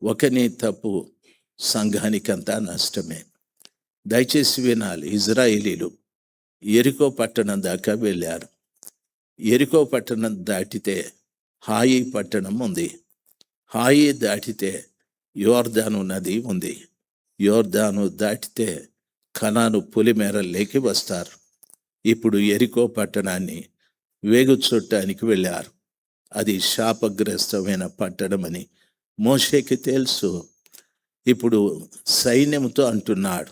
ఒకని తప్పు సంఘానికంతా నష్టమే. దయచేసి వినాలి. ఇజ్రాయేలీలు యెరికో పట్టణం దాకా వెళ్ళారు. యెరికో పట్టణం దాటితే హాయి పట్టణం ఉంది. హాయి దాటితే యోర్దాను నది ఉంది. యోర్దాను దాటితే కనాను పొలిమేరల్లోకి వస్తారు. ఇప్పుడు యెరికో పట్టణాన్ని వేగు చూడటానికి వెళ్ళారు. అది శాపగ్రస్తమైన పట్టణమని మోషేకి తెలుసు. ఇప్పుడు సైన్యంతో అంటున్నాడు,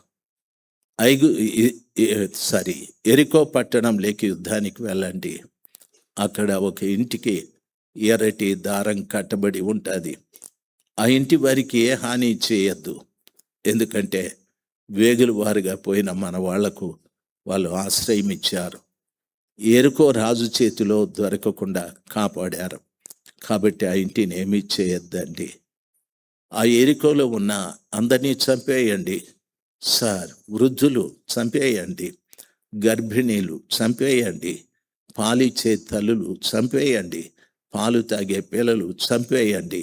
యెరికో పట్టణంలోకి యుద్ధానికి వెళ్ళండి. అక్కడ ఒక ఇంటికి ఎర్రటి దారం కట్టబడి ఉంటుంది. ఆ ఇంటి వారికి ఏ హాని చేయొద్దు. ఎందుకంటే వేగుల వారుగా పోయిన మన వాళ్లకు వాళ్ళు ఆశ్రయం ఇచ్చారు. యెరికో రాజు చేతిలో దొరకకుండా కాపాడారు. కాబట్టి ఆ ఇంటిని ఏమీ చేయొద్దండి. ఆ యెరికోలో ఉన్న అందరినీ చంపేయండి సార్. వృద్ధులు చంపేయండి, గర్భిణీలు చంపేయండి, పాలిచ్చే తల్లులు చంపేయండి, పాలు తాగే పిల్లలు చంపేయండి,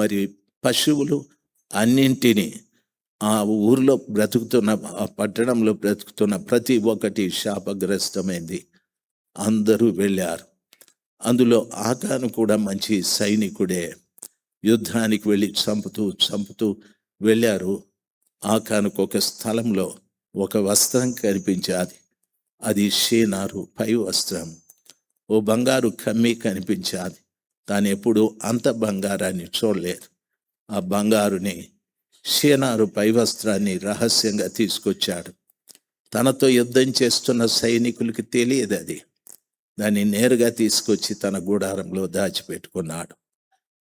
మరి పశువులు అన్నింటినీ, ఆ ఊరిలో బ్రతుకుతున్న, ఆ పట్టణంలో బ్రతుకుతున్న ప్రతి ఒక్కటి శాపగ్రస్తమైంది. అందరూ వెళ్ళారు. అందులో ఆకాను కూడా మంచి సైనికుడే. యుద్ధానికి వెళ్ళి చంపుతూ వెళ్ళారు. ఆకానుకు ఒక స్థలంలో ఒక వస్త్రం కనిపించాది. అది షీనారు పై వస్త్రం. ఓ బంగారు కమ్మి కనిపించాది. తాను ఎప్పుడు అంత బంగారాన్ని చూడలేదు. ఆ బంగారుని, షీనారు పై వస్త్రాన్ని రహస్యంగా తీసుకొచ్చాడు. తనతో యుద్ధం చేస్తున్న సైనికులకి తెలియదు అది. దాన్ని నేరుగా తీసుకొచ్చి తన గుడారంలో దాచిపెట్టుకున్నాడు.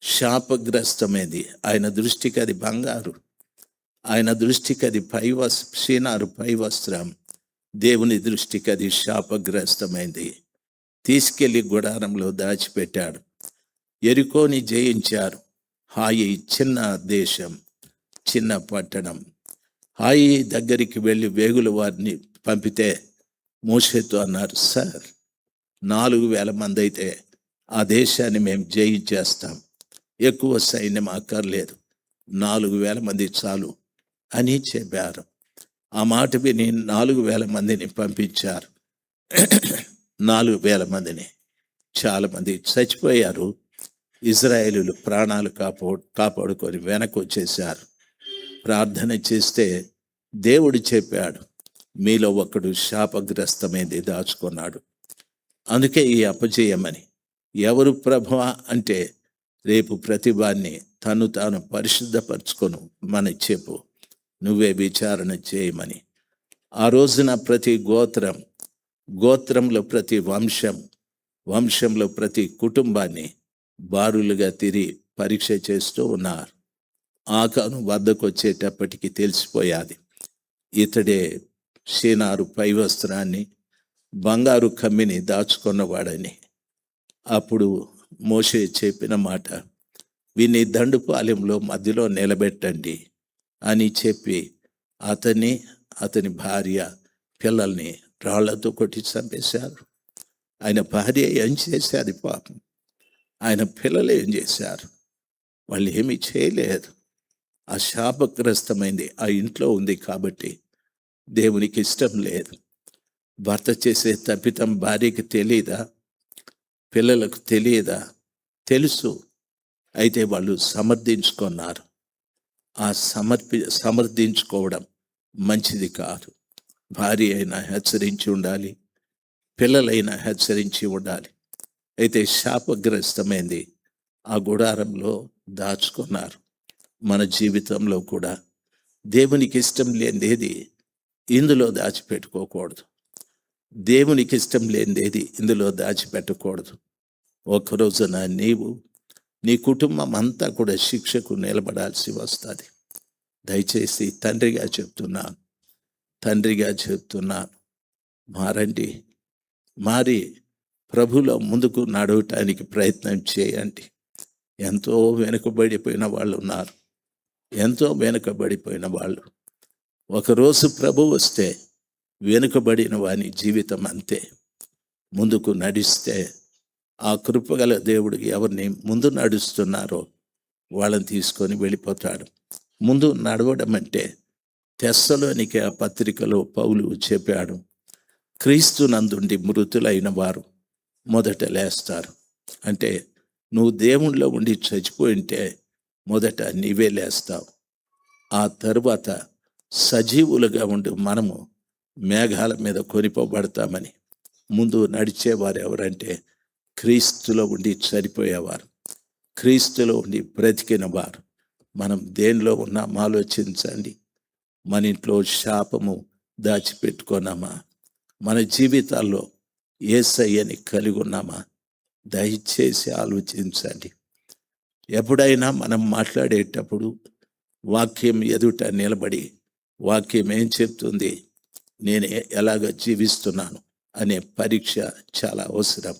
శాపగ్రస్తమైంది. ఆయన దృష్టికి అది బంగారు, ఆయన దృష్టికి అది షీనారు పై వస్త్రం. దేవుని దృష్టికి అది శాపగ్రస్తమైంది. తీసుకెళ్లి గుడారంలో దాచిపెట్టాడు. యెరికోని జయించారు. హాయి చిన్న దేశం, చిన్న పట్టణం. హాయి దగ్గరికి వెళ్ళి వేగుల వారిని పంపితే మోషేతో అన్నారు, సార్ 4,000 మంది అయితే ఆ దేశాన్ని మేము జయించేస్తాం, ఎక్కువ సైన్యం అక్కర్లేదు, 4,000 మంది చాలు అని చెప్పారు. ఆ మాట విని 4,000 మందిని పంపించారు. 4,000 మందిని, చాలా మంది చచ్చిపోయారు. ఇజ్రాయేలీలు ప్రాణాలు కాపాడుకొని వెనక్కి వచ్చేశారు. ప్రార్థన చేస్తే దేవుడు చెప్పాడు, మీలో ఒకడు శాపగ్రస్తమైంది దాచుకున్నాడు. అందుకే ఈ అపజయమని. ఎవరు ప్రభువా అంటే, రేపు ప్రతివాన్ని తను తాను పరిశుద్ధపరచుకొను మన చెప్పు, నువ్వే విచారణ చేయమని. ఆ రోజున ప్రతి గోత్రంలో ప్రతి వంశంలో ప్రతి కుటుంబాన్ని బారులుగా తిరిగి పరీక్ష చేస్తూ ఉన్నారు. ఆకాను వద్దకు వచ్చేటప్పటికి తెలిసిపోయాది, ఇతడే షీనారు పై వస్త్రాన్ని, బంగారు కమ్మిని దాచుకున్నవాడని. అప్పుడు మోషే చెప్పిన మాట, వీన్ని దండుపాలెంలో మధ్యలో నిలబెట్టండి అని చెప్పి అతని భార్య పిల్లల్ని రాళ్లతో కొట్టి చంపేశారు. ఆయన భార్య ఏం చేశారు పాపం, ఆయన పిల్లలు ఏం చేశారు? వాళ్ళు ఏమీ చేయలేదు. ఆ శాపగ్రస్తమైంది ఆ ఇంట్లో ఉంది కాబట్టి దేవునికి ఇష్టం లేదు. భర్త చేసే తప్పితం భార్యకి తెలియదా? పిల్లలకు తెలియదా? తెలుసు. అయితే వాళ్ళు సమర్థించుకున్నారు. ఆ సమర్థించుకోవడం మంచిది కాదు. భార్య అయినా హెచ్చరించి ఉండాలి, పిల్లలైనా హెచ్చరించి ఉండాలి. అయితే శాపగ్రస్తమైంది ఆ గుడారంలో దాచుకున్నారు. మన జీవితంలో కూడా దేవునికి ఇష్టం లేనిదేది ఇందులో దాచిపెట్టుకోకూడదు. దేవునికి ఇష్టం లేనిదేది ఇందులో దాచిపెట్టకూడదు. ఒక రోజున నీవు, నీ కుటుంబం అంతా కూడా శిక్షకు నిలబడాల్సి వస్తుంది. దయచేసి తండ్రిగా చెప్తున్నాను, మారండి. మారి ప్రభులో ముందుకు నడవటానికి ప్రయత్నం చేయండి. ఎంతో వెనుకబడిపోయిన వాళ్ళు ఉన్నారు, ఎంతో వెనుకబడిపోయిన వాళ్ళు. ఒకరోజు ప్రభు వస్తే వెనుకబడిన వాని జీవితం అంతే. ముందుకు నడిస్తే ఆ కృపగల దేవుడు ఎవరిని ముందు నడుస్తున్నారో వాళ్ళని తీసుకొని వెళ్ళిపోతాడు. ముందు నడవడం అంటే తెస్సలోనికే ఆ పత్రికలో పౌలు చెప్పాడు, క్రీస్తు నందుండి మృతులైన వారు మొదట లేస్తారు. అంటే నువ్వు దేవునిలో ఉండి చచ్చిపోయింటే మొదట నీవే లేస్తావు. ఆ తరువాత సజీవులుగా ఉండి మనము మేఘాల మీద కొనిపోబడతామని. ముందు నడిచేవారు ఎవరంటే క్రీస్తులో ఉండి చనిపోయేవారు, క్రీస్తులో ఉండి బ్రతికిన వారు. మనం దేనిలో ఉన్నాం ఆలోచించండి. మన ఇంట్లో శాపము దాచిపెట్టుకున్నామా? మన జీవితాల్లో యేసయ్యని కలిగి ఉన్నామా? దయచేసి ఆలోచించండి. ఎప్పుడైనా మనం మాట్లాడేటప్పుడు వాక్యం ఎదుట నిలబడి వాక్యం ఏం చెప్తుంది, నేను ఎలాగ జీవిస్తున్నాను అనే పరీక్ష చాలా అవసరం.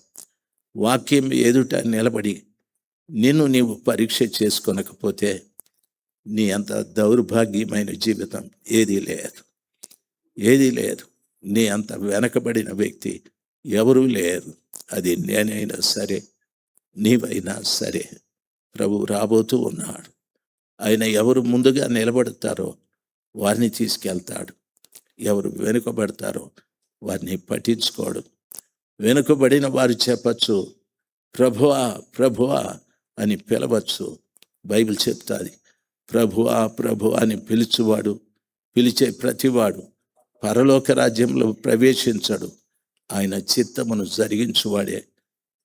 వాక్యం ఎదుట నిలబడి నిన్ను నీవు పరీక్ష చేసుకొనకపోతే నీ అంత దౌర్భాగ్యమైన జీవితం ఏదీ లేదు. నీ అంత వెనకబడిన వ్యక్తి ఎవరూ లేరు. అది నేనైనా సరే, నీవైనా సరే. ప్రభు రాబోతూ ఉన్నాడు. ఆయన ఎవరు ముందుగా నిలబడతారో వారిని తీసుకెళ్తాడు, ఎవరు వెనుకబడతారో వారిని పట్టించుకోడు. వెనుకబడిన వారు చెప్పచ్చు, ప్రభువా ప్రభువా అని పిలవచ్చు. బైబిల్ చెప్తాది, ప్రభువా ప్రభువా అని పిలిచే ప్రతివాడు పరలోక రాజ్యంలో ప్రవేశించడు. ఆయన చిత్తమును జరిగించువాడే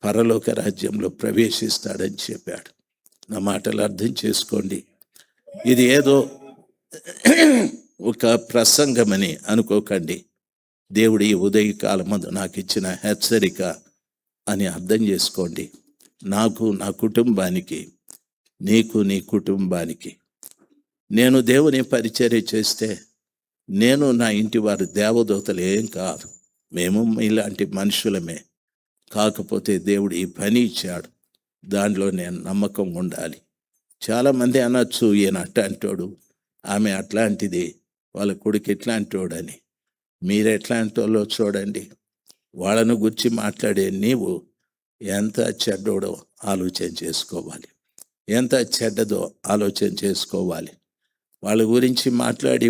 పరలోక రాజ్యంలో ప్రవేశిస్తాడని చెప్పాడు. నా మాటలు అర్థం చేసుకోండి. ఇది ఏదో ఒక ప్రసంగమని అనుకోకండి. దేవుడు ఈ ఉదయకాలమందు నాకు ఇచ్చిన హెచ్చరిక అని అర్థం చేసుకోండి. నాకు, నా కుటుంబానికి, నీకు, నీ కుటుంబానికి. నేను దేవుని పరిచర్య చేస్తే నేను, నా ఇంటి వారు దేవదూతలు ఏం కాదు. మేము ఇలాంటి మనుషులమే. కాకపోతే దేవుడు ఈ పని ఇచ్చాడు, దానిలో నేను నమ్మకం ఉండాలి. చాలామంది అనొచ్చు, ఈయన అట్లాంటోడు, ఆమె అట్లాంటిది, వాళ్ళ కొడుకు ఇట్లాంటోడని. మీరు ఎట్లాంటి వాళ్ళో చూడండి. వాళ్ళను గురించి మాట్లాడే నీవు ఎంత చెడ్డోడో ఆలోచన చేసుకోవాలి, ఎంత చెడ్డదో ఆలోచన చేసుకోవాలి. వాళ్ళ గురించి మాట్లాడి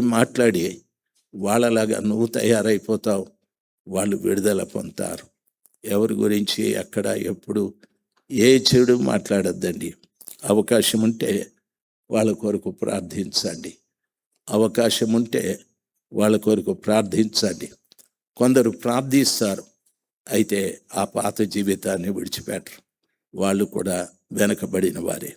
వాళ్ళలాగా నువ్వు తయారైపోతావు. వాళ్ళు విడుదల పొందుతారు. ఎవరి గురించి ఎక్కడ ఎప్పుడు ఏ చెడు మాట్లాడద్దండి. అవకాశం ఉంటే వాళ్ళ కొరకు ప్రార్థించండి. కొందరు ప్రార్థిస్తారు, అయితే ఆ పాత జీవితాన్ని విడిచిపెట్టరు. వాళ్ళు కూడా వెనకబడిన వారే.